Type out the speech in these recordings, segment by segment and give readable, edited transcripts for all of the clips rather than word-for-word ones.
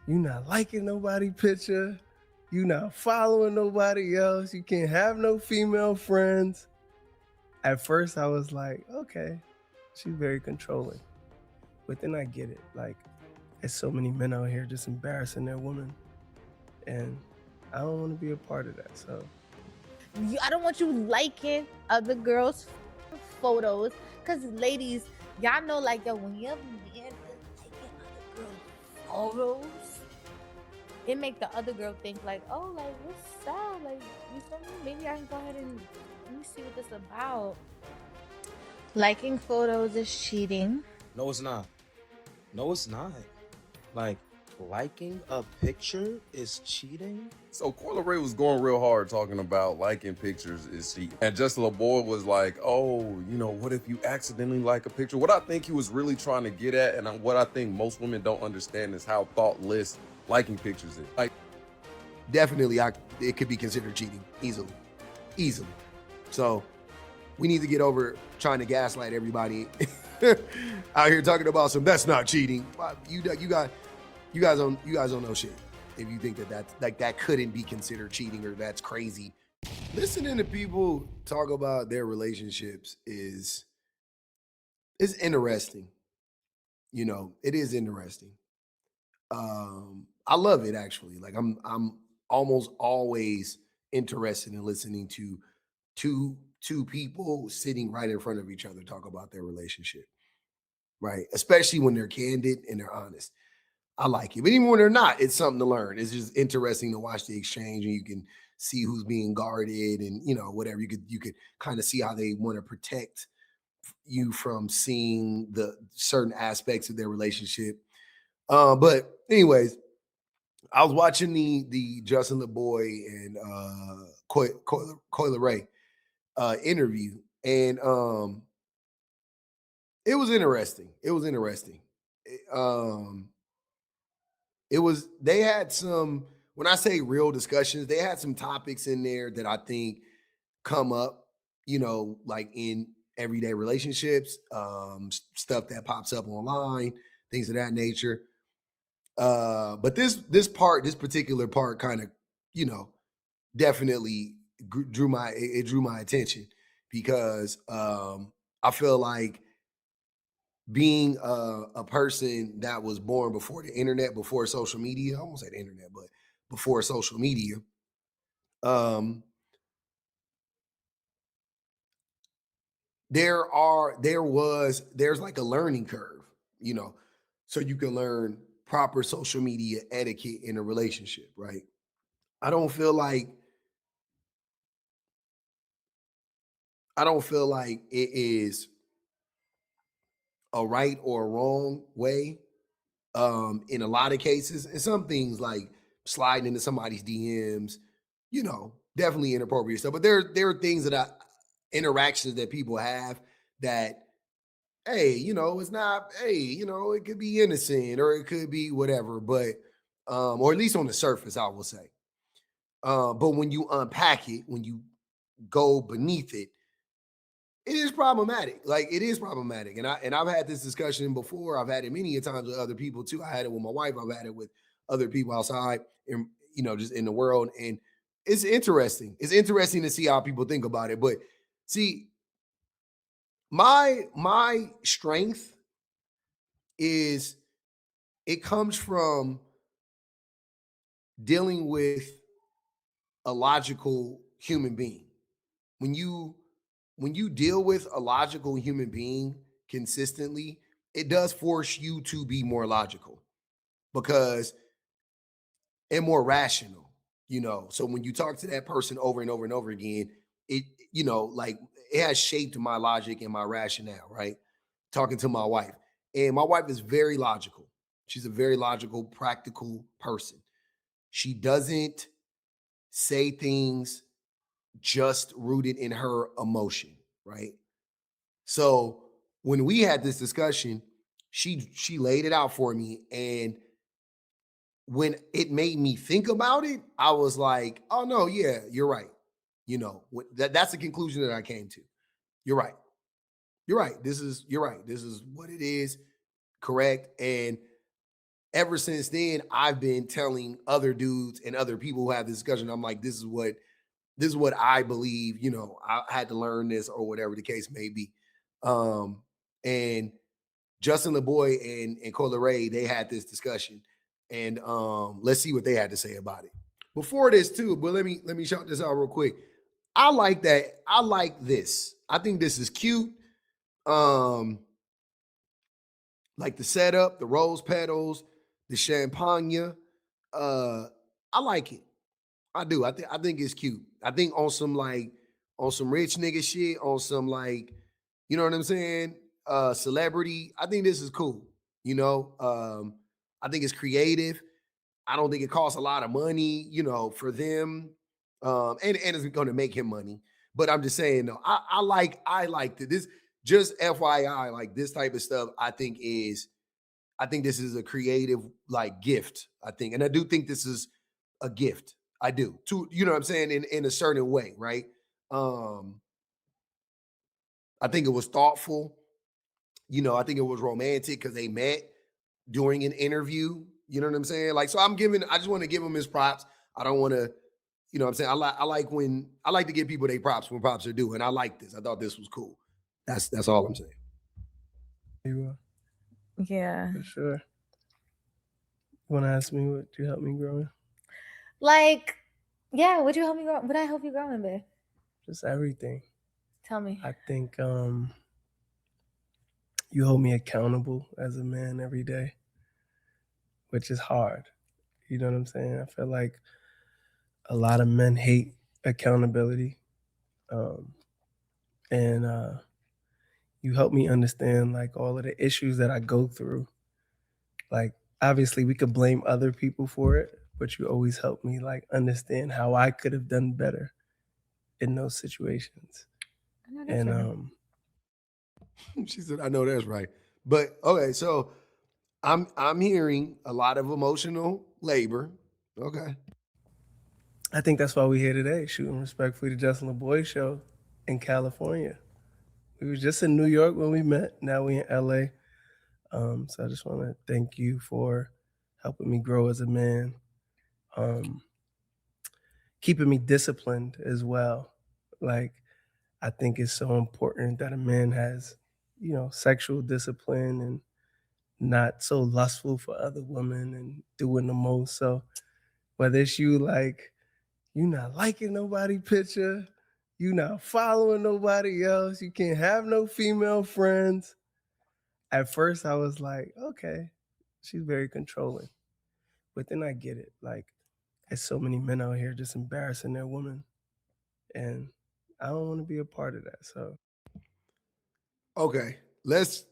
You not liking nobody picture. You not following nobody else. You can't have no female friends. At first, I was like, okay, she's very controlling. But then I get it. Like, there's so many men out here just embarrassing their women. And I don't want to be a part of that. So, I don't want you liking other girls' photos, cause ladies, y'all know, like, yo, when your man is liking other girls' photos, it make the other girl think like, oh, like, what's up? Like, you feel me? Maybe I can go ahead and let me see what this about. Liking photos is cheating. No, it's not. No, it's not. Like, liking a picture is cheating? So Leray was going real hard talking about liking pictures is cheating. And just LaBoy was like, oh, what if you accidentally like a picture? What I think he was really trying to get at, and what I think most women don't understand, is how thoughtless liking pictures is. Like, definitely, it could be considered cheating easily. So we need to get over trying to gaslight everybody out here talking about that's not cheating. You guys don't know shit if you think that couldn't be considered cheating or that's crazy. Listening to people talk about their relationships is interesting. It is interesting. I love it actually. Like I'm almost always interested in listening to two people sitting right in front of each other talk about their relationship. Right. Especially when they're candid and they're honest. I like it. But even when they're not, it's something to learn. It's just interesting to watch the exchange and you can see who's being guarded and whatever. You could kind of see how they want to protect you from seeing the certain aspects of their relationship. But anyways, I was watching the Justin LeBoy and Coy Leray interview, and it was interesting. They had some, when I say real discussions, they had some topics in there that I think come up, like in everyday relationships, stuff that pops up online, things of that nature. But this particular part kind of, definitely drew my attention because I feel like being a person that was born before the internet, before social media, I almost said internet, but before social media, um, there's like a learning curve, so you can learn proper social media etiquette in a relationship, right? I don't feel like it is a right or a wrong way in a lot of cases. And some things like sliding into somebody's DMs, definitely inappropriate stuff. But there are things interactions that people have that, hey, it's not, hey, it could be innocent or it could be whatever, but or at least on the surface, I will say. But when you unpack it, when you go beneath it, it is problematic. Like it is problematic. And I've had this discussion before. I've had it many a times with other people too. I had it with my wife. I've had it with other people outside and just in the world. And it's interesting. It's interesting to see how people think about it. But see, my strength is it comes from dealing with a logical human being. When you deal with a logical human being consistently, it does force you to be more logical because and more rational, So when you talk to that person over and over and over again, it, like it has shaped my logic and my rationale, right? Talking to my wife. And my wife is very logical. She's a very logical, practical person. She doesn't say things just rooted in her emotion, right? So when we had this discussion, she laid it out for me, and when it made me think about it, I was like, "Oh no, yeah, you're right." That's the conclusion that I came to. You're right. You're right. You're right. This is what it is. Correct. And ever since then, I've been telling other dudes and other people who have this discussion. I'm like, this is what I believe. I had to learn this or whatever the case may be. And Justin LeBoy and Leray, they had this discussion, and let's see what they had to say about it. Before this too, but let me shout this out real quick. I like that. I like this. I think this is cute. Like the setup, the rose petals, the champagne. I like it. I do. I think it's cute. I think on some rich nigga shit, on some you know what I'm saying? Celebrity. I think this is cool. I think it's creative. I don't think it costs a lot of money, for them. And it's going to make him money. But I'm just saying, though, I like this. Just FYI, like this type of stuff, I think this is a creative gift. I think, and I do think this is a gift. I do, to you know what I'm saying, in a certain way, right? I think it was thoughtful. I think it was romantic because they met during an interview. You know what I'm saying? So I just want to give him his props. I don't want to, you know what I'm saying? I like to give people their props when props are due. And I like this. I thought this was cool. That's all I'm saying. You are. Yeah. For sure. You want to ask me what you helped me grow in? Yeah, would you help me grow? Would I help you grow in, babe? Just everything. Tell me. I think you hold me accountable as a man every day, which is hard. You know what I'm saying? I feel like a lot of men hate accountability. And you help me understand all of the issues that I go through. Obviously we could blame other people for it, but you always help me understand how I could have done better in those situations. And she said, I know that's right. But okay, so I'm hearing a lot of emotional labor. Okay. I think that's why we're here today, shooting respectfully the Justin LeBoy show in California. We were just in New York when we met. Now we in LA. So I just want to thank you for helping me grow as a man, keeping me disciplined as well. I think it's so important that a man has, sexual discipline and not so lustful for other women and doing the most. So whether it's you not liking nobody picture, you not following nobody else, you can't have no female friends. At first I was like, okay, she's very controlling. But then I get it. There's so many men out here just embarrassing their women. And I don't want to be a part of that. So okay, let's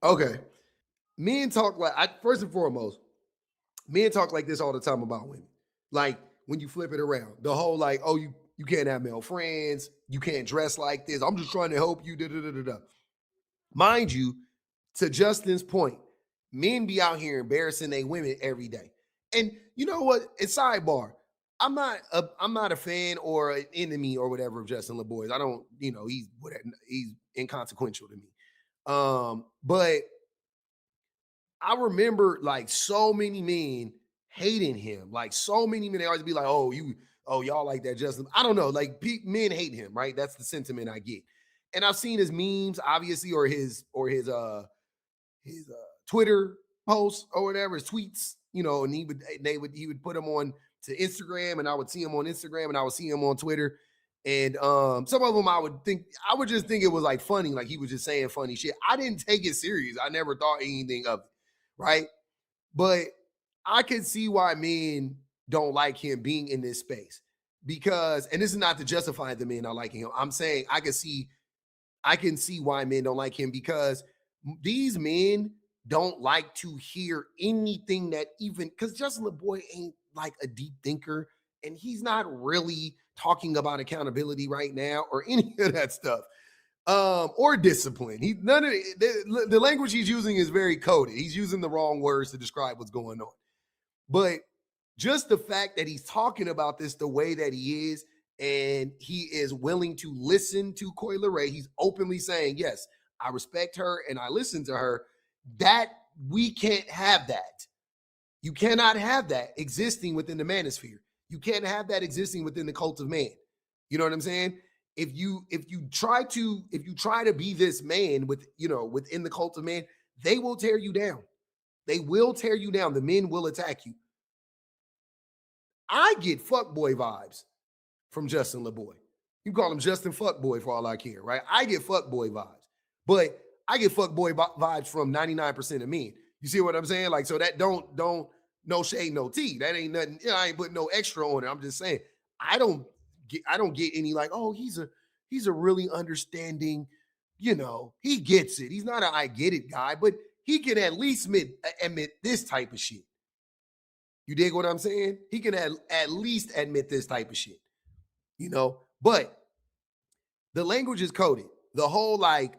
okay. Men talk first and foremost, men talk like this all the time about women. When you flip it around, the whole oh, you can't have male friends, you can't dress like this. I'm just trying to help you. Da, da, da, da, da. Mind you, to Justin's point, men be out here embarrassing their women every day. And you know what? It's sidebar. I'm not a fan or an enemy or whatever of Justin LeBoy. I don't, he's inconsequential to me. But I remember so many men hating him. So many men, they always be like, oh, y'all like that Justin. I don't know. Men hate him, right? That's the sentiment I get. And I've seen his memes, obviously, or his Twitter posts or whatever, his tweets, and he would put them on to Instagram, and I would see him on Instagram, and I would see him on Twitter. And some of them I would just think it was funny, he was just saying funny shit. I didn't take it serious. I never thought anything of it, right? But I can see why men don't like him being in this space because, and this is not to justify the men not liking him. I'm saying I can see why men don't like him because these men don't like to hear anything that because Justin LeBoy ain't a deep thinker, and he's not really talking about accountability right now or any of that stuff, or discipline. None of the language he's using is very coded. He's using the wrong words to describe what's going on. But just the fact that he's talking about this the way that he is, and he is willing to listen to Leray, he's openly saying, yes, I respect her and I listen to her. That we can't have that. You cannot have that existing within the manosphere. You can't have that existing within the cult of man. You know what I'm saying? If you try to be this man within the cult of man, they will tear you down. They will tear you down. The men will attack you. I get fuckboy vibes from Justin LeBoy. You call him Justin Fuckboy for all I care, right? I get fuckboy vibes, but I get fuckboy vibes from 99% of men. You see what I'm saying? Like, so that don't no shade, no tea. That ain't nothing. You know, I ain't putting no extra on it. I'm just saying I don't get any like, oh, he's a really understanding. You know, he gets it. He's not an I get it guy, but he can at least admit this type of shit. You dig what I'm saying? He can at least admit this type of shit. You know, but the language is coded. The whole like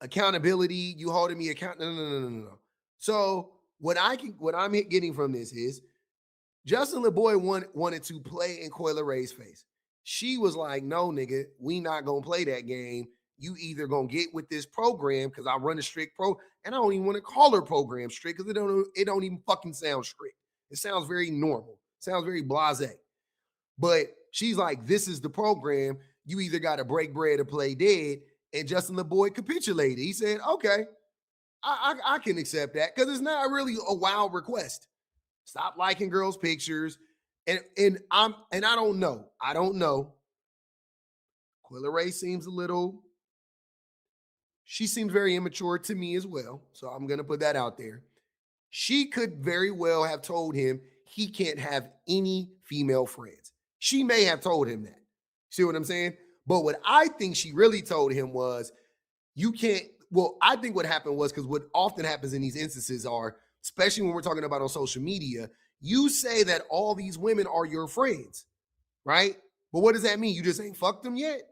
accountability, you holding me account. No. So what I'm getting from this is Justin LeBoy wanted to play in Coi Leray's face. She was like, no, nigga, we not gonna play that game. You either gonna get with this program because I run a strict pro, and I don't even want to call her program strict because it don't even fucking sound strict. It sounds very normal. It sounds very blasé. But she's like, this is the program. You either got to break bread or play dead. And Justin LeBoy capitulated. He said, okay, I can accept that because it's not really a wild request. Stop liking girls' pictures. And I don't know. Coi Leray she seems very immature to me as well. So I'm going to put that out there. She could very well have told him he can't have any female friends. She may have told him that. See what I'm saying? But what I think she really told him was, you can't. Well, I think what happened was, because what often happens in these instances are, especially when we're talking about on social media, you say that all these women are your friends, right? But what does that mean? You just ain't fucked them yet?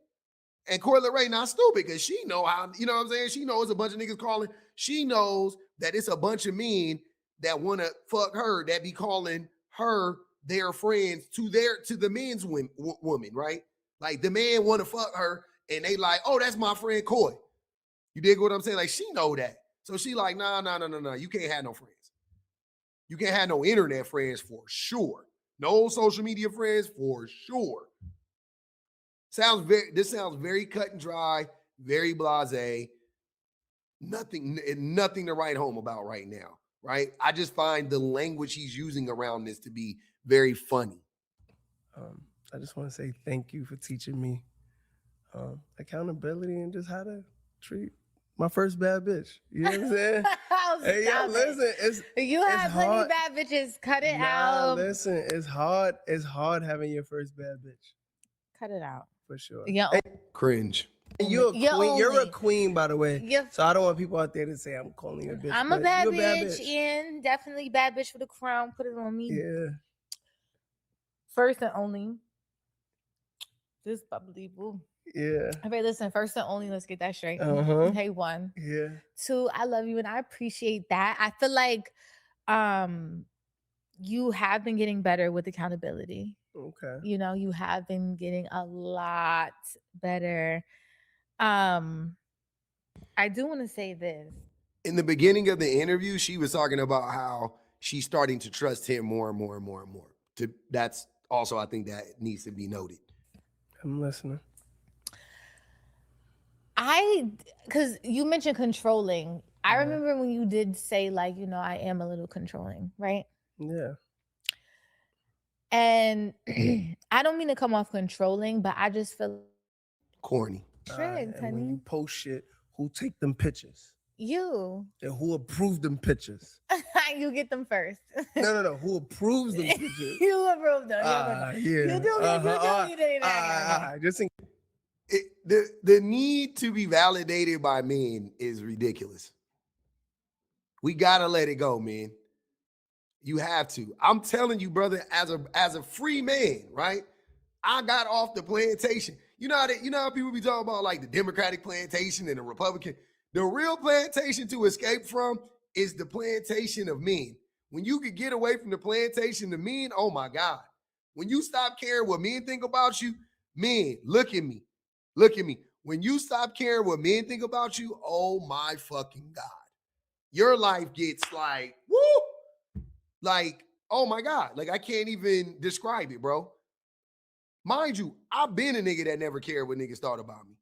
And Coi Leray not stupid because she know how, you know what I'm saying? She knows a bunch of niggas calling. She knows that it's a bunch of men that want to fuck her, that be calling her their friends to the men's woman, right? Like the man want to fuck her and they like, oh, that's my friend Coi. You dig what I'm saying? Like she know that. So she like, nah. You can't have no friends. You can't have no internet friends for sure. No social media friends for sure. This sounds very cut and dry, very blasé. Nothing to write home about right now, right? I just find the language he's using around this to be very funny. I just want to say thank you for teaching me accountability and just how to treat my first bad bitch. You know what I'm saying? Hey, yo, listen, you have plenty hard. bad bitches. Cut it out. Listen, it's hard. It's hard having your first bad bitch. Cut it out. For sure. Cringe. And you're a queen. You're a queen, by the way. So I don't want people out there to say I'm calling you a bitch. I'm a bad bitch, and definitely bad bitch for the crown. Put it on me. Yeah. First and only. This bubbly boo. Yeah. Okay, listen. First and only. Let's get that straight. Hey, one. Yeah. Two. I love you, and I appreciate that. I feel like, you have been getting better with accountability. Okay. You know, you have been getting a lot better. I do want to say this. In the beginning of the interview, she was talking about how she's starting to trust him more and more and more and more. That's also, I think that needs to be noted. I'm listening. Because you mentioned controlling. I remember when you did say, like, you know, I am a little controlling, right? Yeah. And I don't mean to come off controlling, but I just feel corny. Triggered, And when you honey. post shit, who take them pictures? You. And who approve them pictures? You get them first. No. Who approves them pictures? You approve them. Yeah. You do Just think. The need to be validated by men is ridiculous. We gotta let it go, man. You have to. I'm telling you, brother, as a free man, right? I got off the plantation. You know how people be talking about like the Democratic plantation and the Republican. The real plantation to escape from is the plantation of men. When you could get away from the plantation of men, oh my God. When you stop caring what men think about you, men, look at me. Look at me. When you stop caring what men think about you, oh my fucking God. your life gets like, woo, like, oh my God, like I can't even describe it, bro. Mind you, I've been a nigga that never cared what niggas thought about me.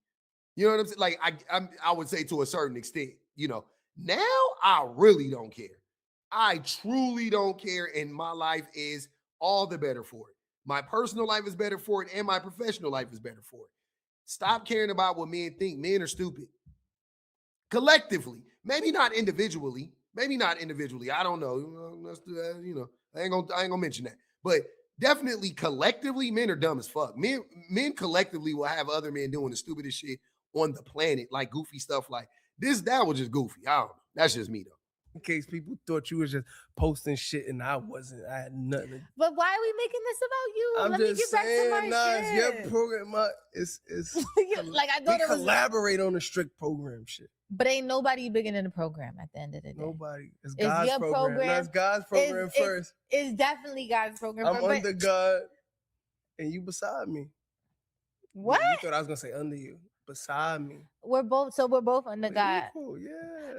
You know what I'm saying? Like I would say to a certain extent, you know. Now I really don't care. I truly don't care, and my life is all the better for it. My personal life is better for it, and my professional life is better for it. Stop caring about what men think. Men are stupid. Collectively, maybe not individually. Maybe not individually. I don't know. Let's do that. You know, I ain't gonna mention that. But definitely collectively, men are dumb as fuck. Men collectively will have other men doing the stupidest shit on the planet, like goofy stuff like this. That was just goofy. I don't know. That's just me though. In case people thought you was just posting shit and I wasn't. I had nothing. To... But why are we making this about you? I'm Let me get back to my it's your shit. program. It's Like I thought we it was. collaborate on the strict program shit. But ain't nobody bigger than the program at the end of the day. Nobody. It's God's your program. No, it's God's program first. It's definitely God's program. I'm under God, and you beside me. What? You thought I was gonna say under you. Beside me. We're both under God. Cool, yeah.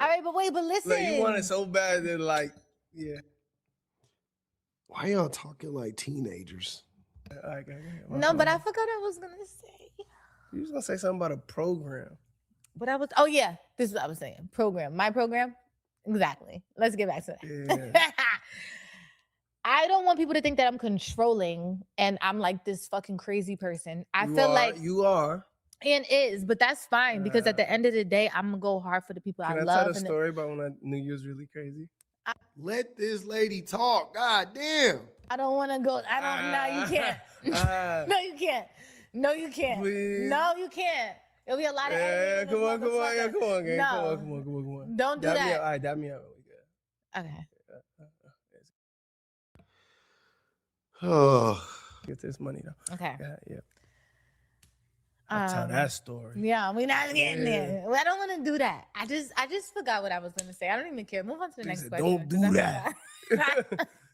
All right, but listen. Like you want it so bad that like, yeah. Why y'all talking like teenagers? No, but I forgot I was gonna say. You was gonna say something about a program. But this is what I was saying. Program. My program? Exactly. Let's get back to that. Yeah. I don't want people to think that I'm controlling and I'm like this fucking crazy person. I feel like you are. And is, but that's fine because at the end of the day, I'm gonna go hard for the people I love. Can I tell a story about when I knew you was really crazy? Let this lady talk. God damn. I don't want to go. No, you can't. No, you can't. No, you can't. Please. No, you can't. It'll be a lot of come on, come on, gang. No. Come on. Don't do dab that. Me out. All right, dab me out. Okay. Oh. Get this money though. Okay. Yeah. I'll tell that story. Yeah, we're not getting there. I don't want to do that. I just forgot what I was going to say. I don't even care. Move on to the next question. Don't do that.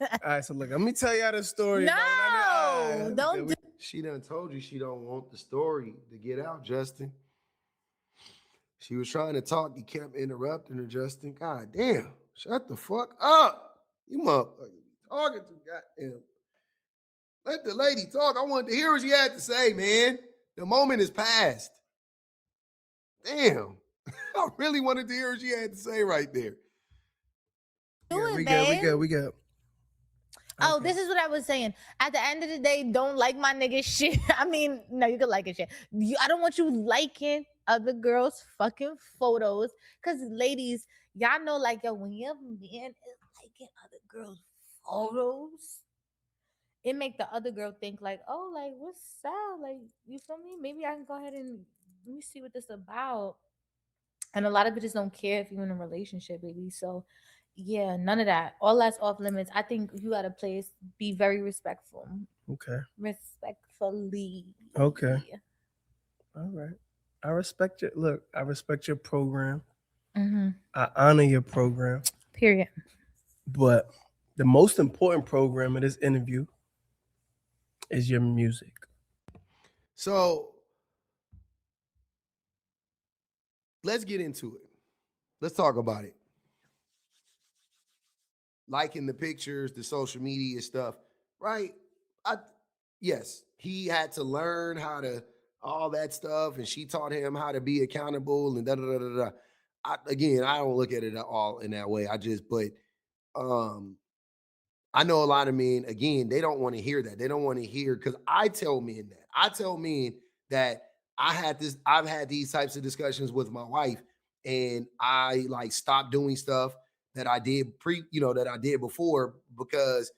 All right, so look, let me tell y'all the story. No, don't do. She done told you she don't want the story to get out, Justin. She was trying to talk. You kept interrupting her, Justin. God damn. Shut the fuck up. You motherfucker. Talking to goddamn. Let the lady talk. I wanted to hear what she had to say, man. The moment is past. Damn. I really wanted to hear what she had to say right there. We good. Oh, this is what I was saying. At the end of the day, don't like my nigga shit. I mean, no, you can like it shit. I don't want you liking other girls' fucking photos. Because ladies, y'all know like, yo, when your man is liking other girls' photos, it make the other girl think like, oh, like, what's up? Like, you feel me? Maybe I can go ahead and let me see what this about. And a lot of bitches don't care if you're in a relationship, baby. So, yeah, none of that. All that's off limits. I think you got to be very respectful. Okay. Respectfully. Okay. All right. I respect your program. Mm-hmm. I honor your program. Period. But the most important program of this interview is your music. So let's get into it. Let's talk about it. Liking the pictures, the social media stuff, right? Yes, he had to learn how to all that stuff, and she taught him how to be accountable and da da da da da. Again, I don't look at it at all in that way. I know a lot of men, again, they don't want to hear that. They don't want to hear, because I tell men that I've had these types of discussions with my wife, and I like stopped doing stuff that I did that I did before, because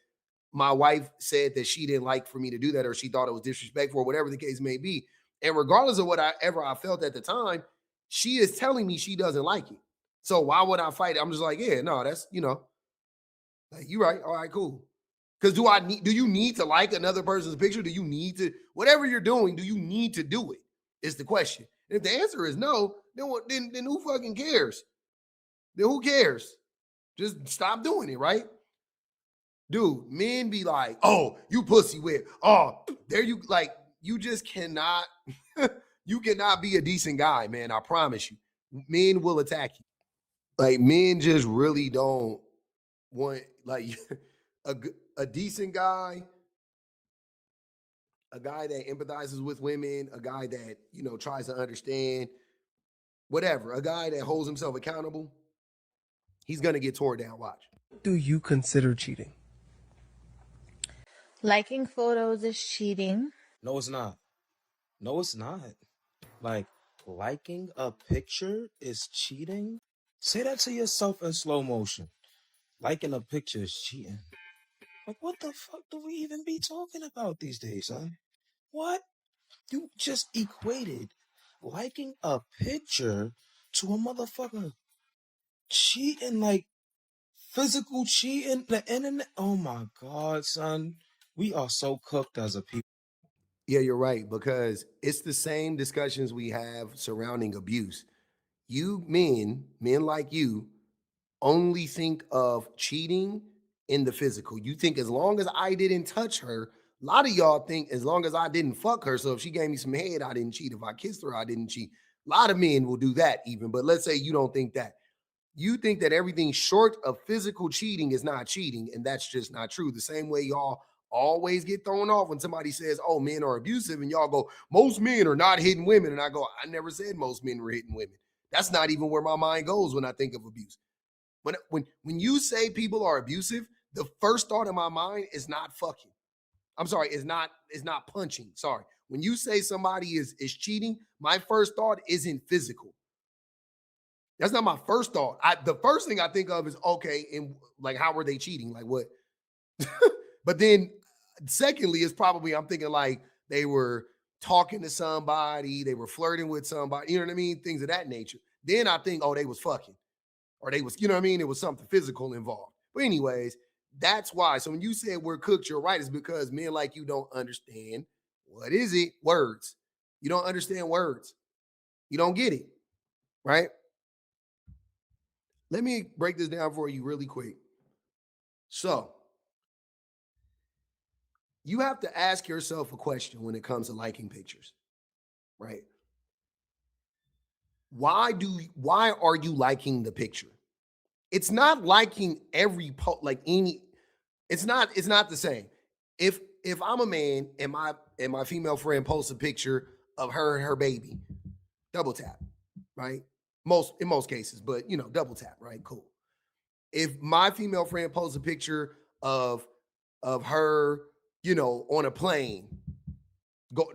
my wife said that she didn't like for me to do that, or she thought it was disrespectful, or whatever the case may be. And regardless of whatever I felt at the time, she is telling me she doesn't like it. So why would I fight it? I'm just like, yeah, no, that's, like, you right. All right, cool. Because do you need to like another person's picture? Do you need to, whatever you're doing, do you need to do it? Is the question. And if the answer is no, then who fucking cares? Then who cares? Just stop doing it, right? Dude, men be like, oh, you pussy whip. Oh, there you, like, you just cannot, you cannot be a decent guy, man. I promise you. Men will attack you. Like men just really don't want like a decent guy, a guy that empathizes with women, a guy that, tries to understand whatever, a guy that holds himself accountable, he's gonna get torn down. Watch. Do you consider cheating? Liking photos is cheating. No, it's not. No, it's not. Like, liking a picture is cheating? Say that to yourself in slow motion. Liking a picture is cheating. Like, what the fuck do we even be talking about these days, son? What? You just equated liking a picture to a motherfucker cheating, like physical cheating, the internet. Oh my God, son. We are so cooked as a people. Yeah, you're right, because it's the same discussions we have surrounding abuse. You men like you, only think of cheating in the physical. You think as long as I didn't touch her, a lot of y'all think as long as I didn't fuck her. So if she gave me some head, I didn't cheat. If I kissed her, I didn't cheat. A lot of men will do that even. But let's say you don't think that. You think that everything short of physical cheating is not cheating, and that's just not true. The same way y'all always get thrown off when somebody says, oh, men are abusive, and y'all go, most men are not hitting women. And I go, I never said most men were hitting women. That's not even where my mind goes when I think of abuse. When you say people are abusive, the first thought in my mind is not fucking. I'm sorry, is not punching. Sorry. When you say somebody is cheating, my first thought isn't physical. That's not my first thought. The first thing I think of is, okay, and like, how were they cheating? Like what? But then secondly, it's probably, I'm thinking like they were talking to somebody, they were flirting with somebody, you know what I mean? Things of that nature. Then I think, oh, they was fucking. Or they was, you know what I mean? It was something physical involved. But anyways, that's why. So when you said we're cooked, you're right. It's because men like you don't understand, what is it? Words. You don't understand words. You don't get it, right? Let me break this down for you really quick. So you have to ask yourself a question when it comes to liking pictures, right? Why are you liking the picture? It's not liking every post, like any. It's not the same. If I'm a man and my female friend posts a picture of her and her baby, double tap, right? In most cases, but double tap, right? Cool. If my female friend posts a picture of her, on a plane,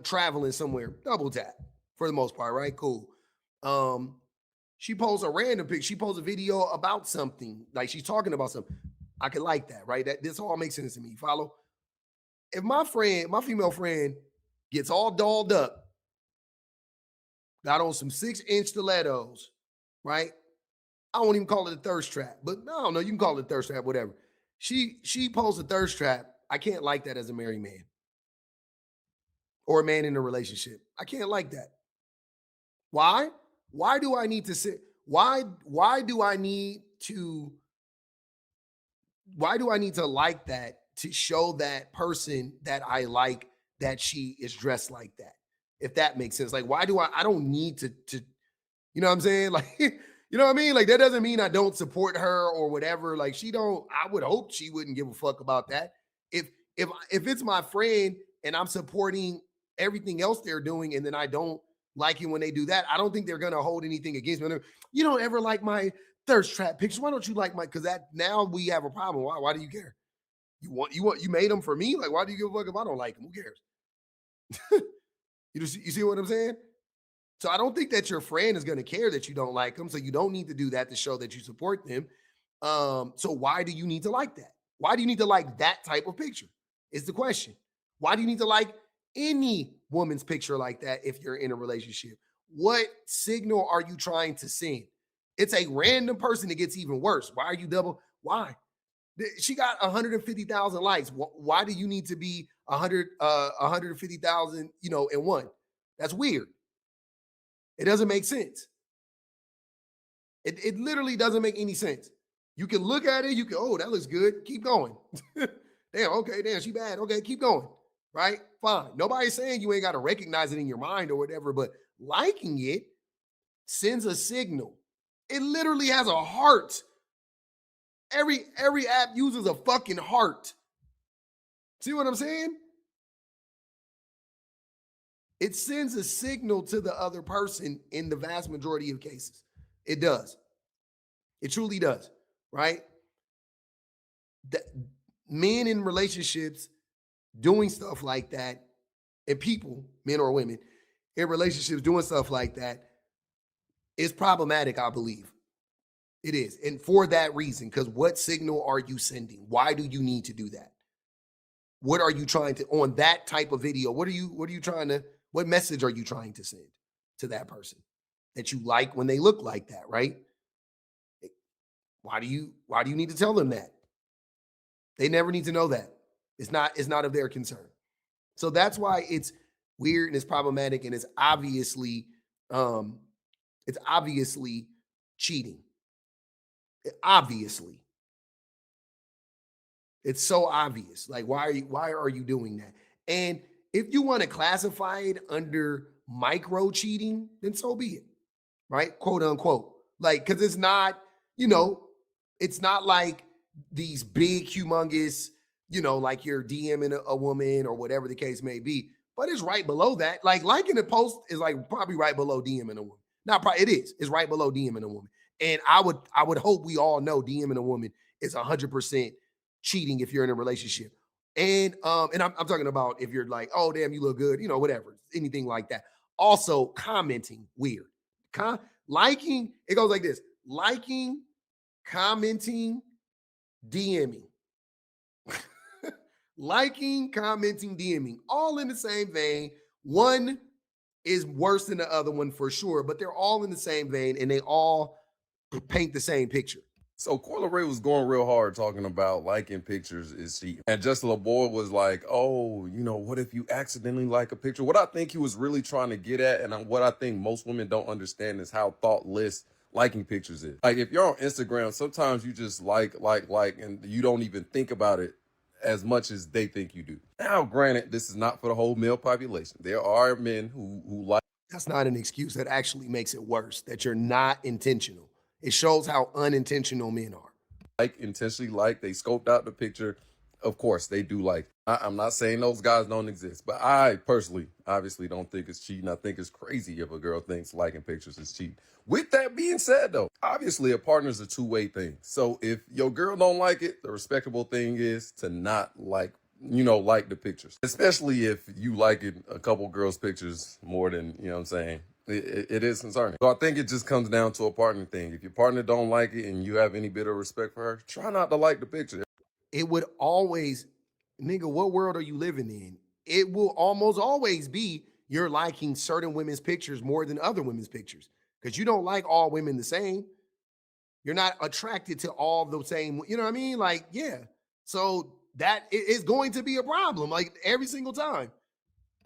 traveling somewhere, double tap for the most part, right? Cool. She posts a random picture. She posts a video about something, like she's talking about something. I can like that, right? This all makes sense to me. Follow? If my female friend gets all dolled up, got on some 6-inch stilettos, right? I won't even call it a thirst trap, but I don't know. You can call it a thirst trap, whatever. She posts a thirst trap. I can't like that as a married man or a man in a relationship. I can't like that. Why? Why do I need to sit? Why do I need to like that to show that person that I like that she is dressed like that? If that makes sense. Like, why do I don't need to you know what I'm saying? Like, you know what I mean? Like, that doesn't mean I don't support her or whatever. Like, I would hope she wouldn't give a fuck about that. If it's my friend and I'm supporting everything else they're doing, and then I don't like it when they do that, I don't think they're gonna hold anything against me. You don't ever like my thirst trap pictures. Why don't you like my? Because that now we have a problem. Why do you care? You made them for me? Like, why do you give a fuck if I don't like them? Who cares? You see what I'm saying? So I don't think that your friend is going to care that you don't like them. So you don't need to do that to show that you support them. So why do you need to like that? Why do you need to like that type of picture? Is the question. Why do you need to like any woman's picture like that if you're in a relationship? What signal are you trying to send? It's a random person that gets even worse. Why are you double? Why? She got 150,000 likes. Why do you need to be 150,000, in one? That's weird. It doesn't make sense. It literally doesn't make any sense. You can look at it, you can, oh, that looks good. Keep going. Damn, she bad. Okay, keep going. Right? Fine. Nobody's saying you ain't got to recognize it in your mind or whatever, but liking it sends a signal. It literally has a heart. Every app uses a fucking heart. See what I'm saying? It sends a signal to the other person in the vast majority of cases. It does. It truly does, right? Men in relationships doing stuff like that, and people, men or women, in relationships doing stuff like that is problematic, I believe. It is. And for that reason, because what signal are you sending? Why do you need to do that? What are you trying to, on that type of video, what message are you trying to send to that person that you like when they look like that, right? Why do you need to tell them that? They never need to know that. It's not of their concern. So that's why it's weird and it's problematic and it's obviously cheating. Obviously. It's so obvious. Like, why are you doing that? And if you want to classify it under micro cheating, then so be it. Right? Quote unquote. Like, because it's not, it's not like these big, humongous, like you're DMing a woman or whatever the case may be. But it's right below that. Like, liking a post is like probably right below DMing a woman. Not probably, it is. It's right below DMing a woman. And I would hope we all know DMing a woman is 100% cheating if you're in a relationship. And I'm talking about if you're like, oh damn, you look good, whatever, anything like that. Also, commenting weird. Liking, it goes like this: liking, commenting, DMing. Liking, commenting, DMing, all in the same vein. One is worse than the other one for sure, but they're all in the same vein and they all paint the same picture. So Leray was going real hard talking about liking pictures is cheating. And Just LaBoy was like, oh, what if you accidentally like a picture? What I think he was really trying to get at, and what I think most women don't understand, is how thoughtless liking pictures is. Like, if you're on Instagram, sometimes you just like, and you don't even think about it as much as they think you do. Now, granted, this is not for the whole male population. There are men who like. That's not an excuse. That actually makes it worse, that you're not intentional. It shows how unintentional men are. Intentionally they scoped out the picture. Of course, they do like. I'm not saying those guys don't exist, but I personally, obviously, don't think it's cheating. I think it's crazy if a girl thinks liking pictures is cheating. With that being said, though, obviously a partner's a two-way thing. So if your girl don't like it, the respectable thing is to not like the pictures. Especially if you like it, a couple girls' pictures more than, what I'm saying. It is concerning. So I think it just comes down to a partner thing. If your partner don't like it and you have any bit of respect for her, try not to like the picture. It would always, nigga, what world are you living in? It will almost always be you're liking certain women's pictures more than other women's pictures because you don't like all women the same. You're not attracted to all the same, you know what I mean? Like, yeah. So that is going to be a problem, like every single time.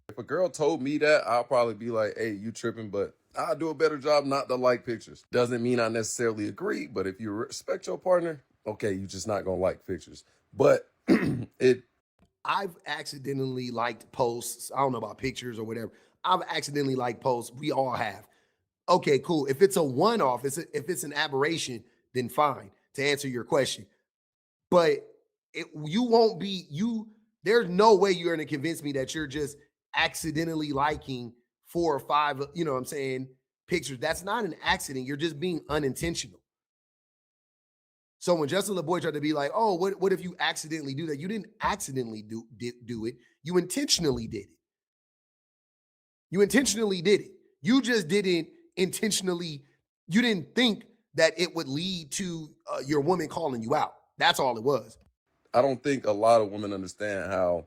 If a girl told me that, I'll probably be like, hey, you tripping, but I'll do a better job not to like pictures. Doesn't mean I necessarily agree, but if you respect your partner, okay, you're just not going to like pictures. But I've accidentally liked posts. I don't know about pictures or whatever. I've accidentally liked posts. We all have. Okay, cool. If it's a one-off, if it's an aberration, then fine, to answer your question. But there's no way you're going to convince me that you're just accidentally liking 4 or 5, pictures. That's not an accident. You're just being unintentional. So when Justin LaBoy tried to be like, oh, what if you accidentally do that? You didn't accidentally do it. You intentionally did it. You intentionally did it. You just didn't intentionally, you didn't think that it would lead to your woman calling you out. That's all it was. I don't think a lot of women understand how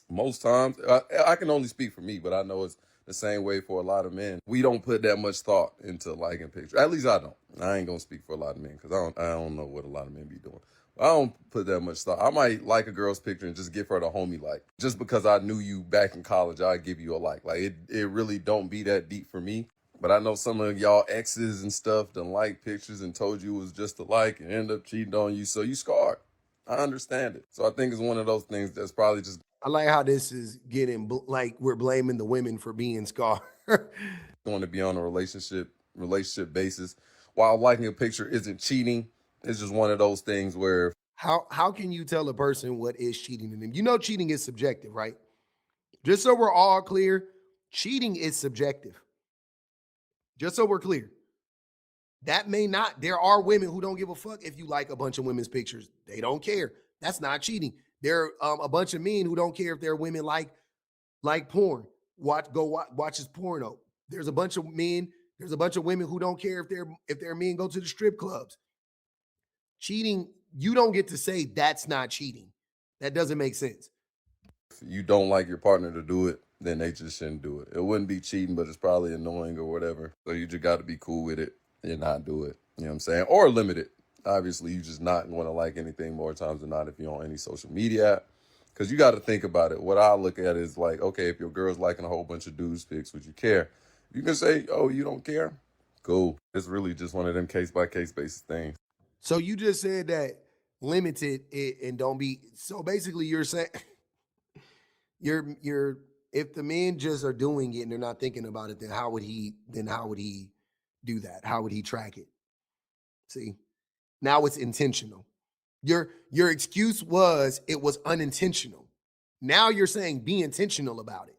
most times, I can only speak for me, but I know it's the same way for a lot of men. We don't put that much thought into liking pictures. At least I don't. I ain't gonna speak for a lot of men because I don't know what a lot of men be doing. I don't put that much thought. I might like a girl's picture and just give her the homie like. Just because I knew you back in college, I'll give you a like. Like it really don't be that deep for me. But I know some of y'all exes and stuff done like pictures and told you it was just a like and end up cheating on you. So you scarred. I understand it. So I think it's one of those things that's probably just. I like how this is getting like we're blaming the women for being scarred. Going to be on a relationship basis while liking a picture isn't cheating, it's just one of those things where How can you tell a person what is cheating to them? You know cheating is subjective, right? Just so we're all clear, cheating is subjective. Just so we're clear. That may not, there are women who don't give a fuck if you like a bunch of women's pictures. They don't care. That's not cheating. There are a bunch of men who don't care if their women like porn. Watches porno. There's a bunch of men, there's a bunch of women who don't care if their men go to the strip clubs. Cheating, you don't get to say that's not cheating. That doesn't make sense. if you don't like your partner to do it, then they just shouldn't do it. It wouldn't be cheating, but it's probably annoying or whatever. So you just got to be cool with it and not do it. You know what I'm saying? Or limit it. Obviously, you just not going to like anything more times than not if you're on any social media app. Because you got to think about it. What I look at is like, okay, if your girl's liking a whole bunch of dudes' pics, would you care? You can say, oh, you don't care? Cool. It's really just one of them case-by-case basis things. So you just said that limited it and don't be, so basically you're saying you're if the men just are doing it and they're not thinking about it, then how would he do that? How would he track it? See, now it's intentional. Your excuse was it was unintentional. Now you're saying be intentional about it,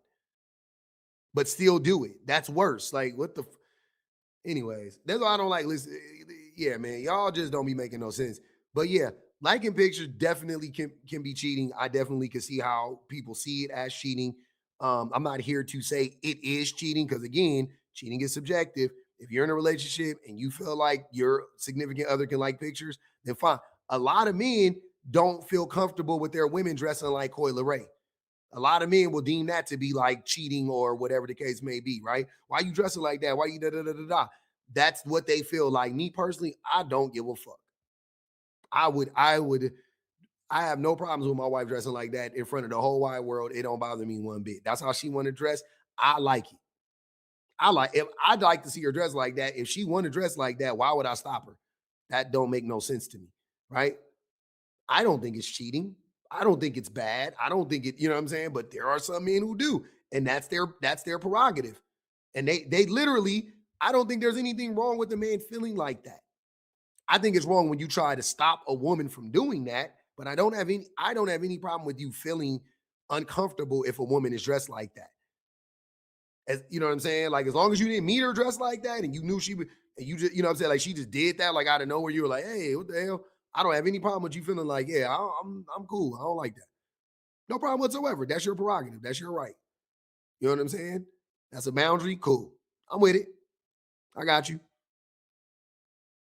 but still do it. That's worse. Like what the anyways, that's why I don't like listen. Yeah, man, y'all just don't be making no sense. But yeah, liking pictures definitely can be cheating. I definitely can see how people see it as cheating. I'm not here to say it is cheating because again, cheating is subjective. If you're in a relationship and you feel like your significant other can like pictures, then fine. A lot of men don't feel comfortable with their women dressing like Leray. A lot of men will deem that to be like cheating or whatever the case may be, right? Why you dressing like that? Why you da da da da da? That's what they feel like. Me personally, I don't give a fuck. I have no problems with my wife dressing like that in front of the whole wide world. It don't bother me one bit. That's how she want to dress. I like it. If I'd like to see her dress like that. If she want to dress like that, why would I stop her? That don't make no sense to me, right? I don't think it's cheating. I don't think it's bad. I don't think it, you know what I'm saying? But there are some men who do, and that's their prerogative. And they literally, I don't think there's anything wrong with the man feeling like that. I think it's wrong when you try to stop a woman from doing that, but I don't have any problem with you feeling uncomfortable if a woman is dressed like that. As you know what I'm saying? Like as long as you didn't meet her dressed like that and you knew she would, and you just, you know what I'm saying? Like she just did that like out of nowhere. You were like, hey, what the hell? I don't have any problem with you feeling like, yeah, I'm cool. I don't like that. No problem whatsoever. That's your prerogative. That's your right. You know what I'm saying? That's a boundary. Cool. I'm with it. I got you.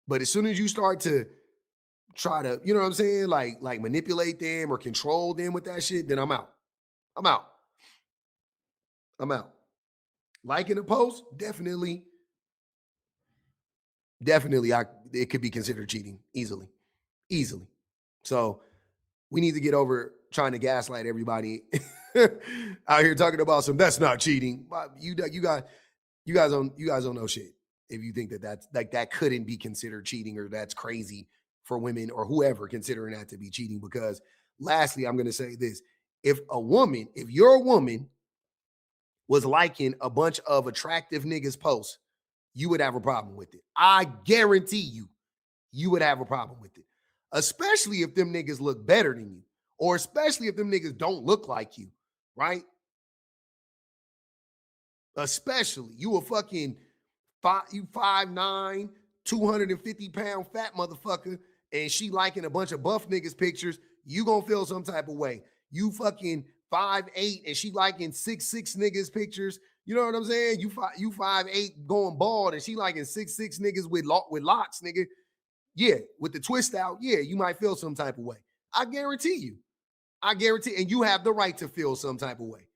But as soon as you start to try to, you know what I'm saying, like manipulate them or control them with that shit, then I'm out. I'm out. I'm out. Liking a post, definitely, it could be considered cheating easily. So we need to get over trying to gaslight everybody out here talking about some that's not cheating. You guys don't know shit if you think that that couldn't be considered cheating or that's crazy for women or whoever considering that to be cheating. Because lastly, I'm going to say this: if your woman was liking a bunch of attractive niggas posts, you would have a problem with it. I guarantee you would have a problem with it. Especially if them niggas look better than you, or especially if them niggas don't look like you, right? Especially you a fucking 5'9", 250-pound fat motherfucker, and she liking a bunch of buff niggas pictures, you gonna feel some type of way. You fucking 5'8" and she liking 6'6" niggas pictures. You know what I'm saying? You 5'8" going bald and she liking 6'6" niggas with locks, nigga. Yeah, with the twist out, yeah, you might feel some type of way. I guarantee you. And you have the right to feel some type of way.